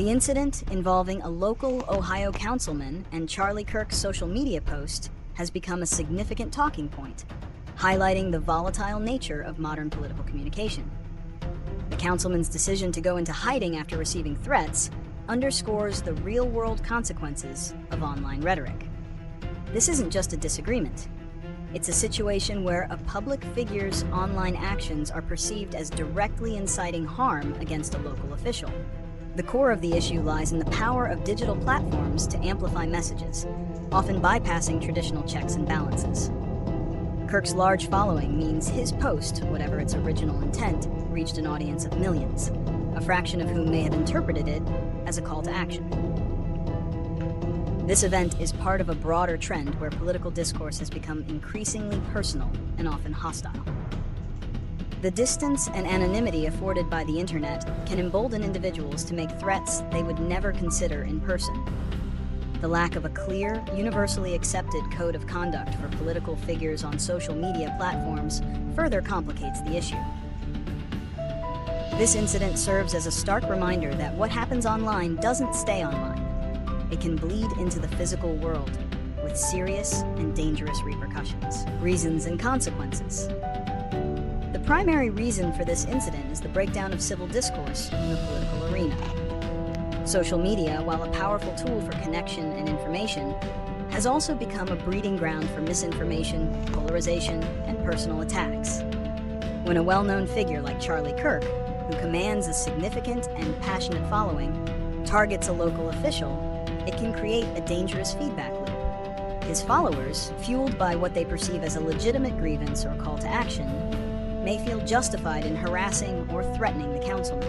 The incident involving a local Ohio councilman and Charlie Kirk's social media post has become a significant talking point, highlighting the volatile nature of modern political communication. The councilman's decision to go into hiding after receiving threats underscores the real-world consequences of online rhetoric. This isn't just a disagreement. It's a situation where a public figure's online actions are perceived as directly inciting harm against a local official. The core of the issue lies in the power of digital platforms to amplify messages, often bypassing traditional checks and balances. Kirk's large following means his post, whatever its original intent, reached an audience of millions, a fraction of whom may have interpreted it as a call to action. This event is part of a broader trend where political discourse has become increasingly personal and often hostile. The distance and anonymity afforded by the internet can embolden individuals to make threats they would never consider in person. The lack of a clear, universally accepted code of conduct for political figures on social media platforms further complicates the issue. This incident serves as a stark reminder that what happens online doesn't stay online. It can bleed into the physical world with serious and dangerous repercussions, reasons, and consequences. The primary reason for this incident is the breakdown of civil discourse in the political arena. Social media, while a powerful tool for connection and information, has also become a breeding ground for misinformation, polarization, and personal attacks. When a well-known figure like Charlie Kirk, who commands a significant and passionate following, targets a local official, it can create a dangerous feedback loop. His followers, fueled by what they perceive as a legitimate grievance or call to action, may feel justified in harassing or threatening the councilman.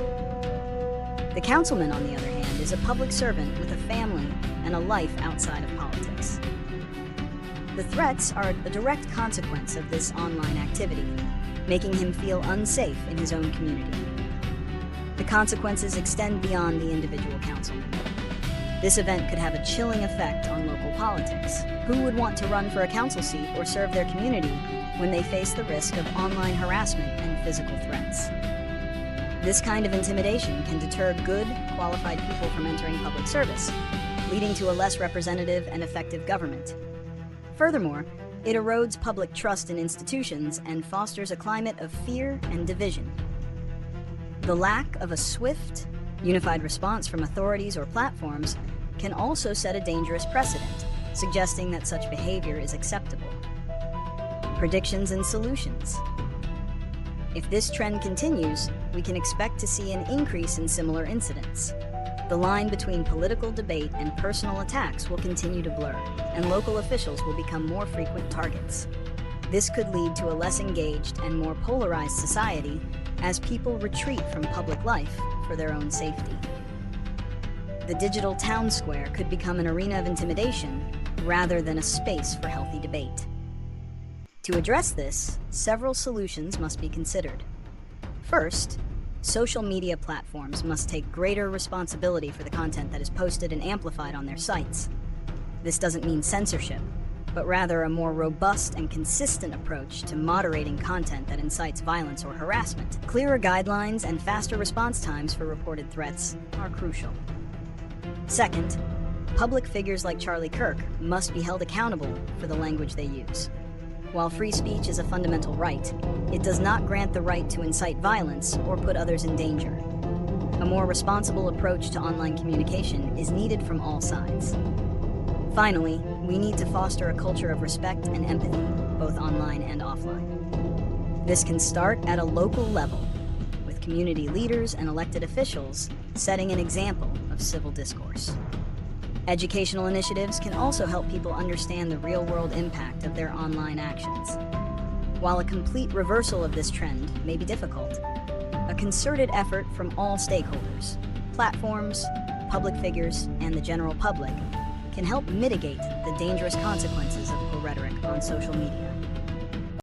The councilman, on the other hand, is a public servant with a family and a life outside of politics. The threats are a direct consequence of this online activity, making him feel unsafe in his own community. The consequences extend beyond the individual councilman. This event could have a chilling effect on local politics. Who would want to run for a council seat or serve their community when they face the risk of online harassment and physical threats? This kind of intimidation can deter good, qualified people from entering public service, leading to a less representative and effective government. Furthermore, it erodes public trust in institutions and fosters a climate of fear and division. The lack of a swift, unified response from authorities or platforms can also set a dangerous precedent, suggesting that such behavior is acceptable. Predictions and solutions. If this trend continues, we can expect to see an increase in similar incidents. The line between political debate and personal attacks will continue to blur, and local officials will become more frequent targets. This could lead to a less engaged and more polarized society as people retreat from public life for their own safety. The digital town square could become an arena of intimidation rather than a space for healthy debate. To address this, several solutions must be considered. First, social media platforms must take greater responsibility for the content that is posted and amplified on their sites. This doesn't mean censorship, but rather a more robust and consistent approach to moderating content that incites violence or harassment. Clearer guidelines and faster response times for reported threats are crucial. Second, public figures like Charlie Kirk must be held accountable for the language they use. While free speech is a fundamental right, it does not grant the right to incite violence or put others in danger. A more responsible approach to online communication is needed from all sides. Finally, we need to foster a culture of respect and empathy, both online and offline. This can start at a local level, with community leaders and elected officials setting an example of civil discourse. Educational initiatives can also help people understand the real-world impact of their online actions. While a complete reversal of this trend may be difficult, a concerted effort from all stakeholders, platforms, public figures, and the general public can help mitigate the dangerous consequences of rhetoric on social media.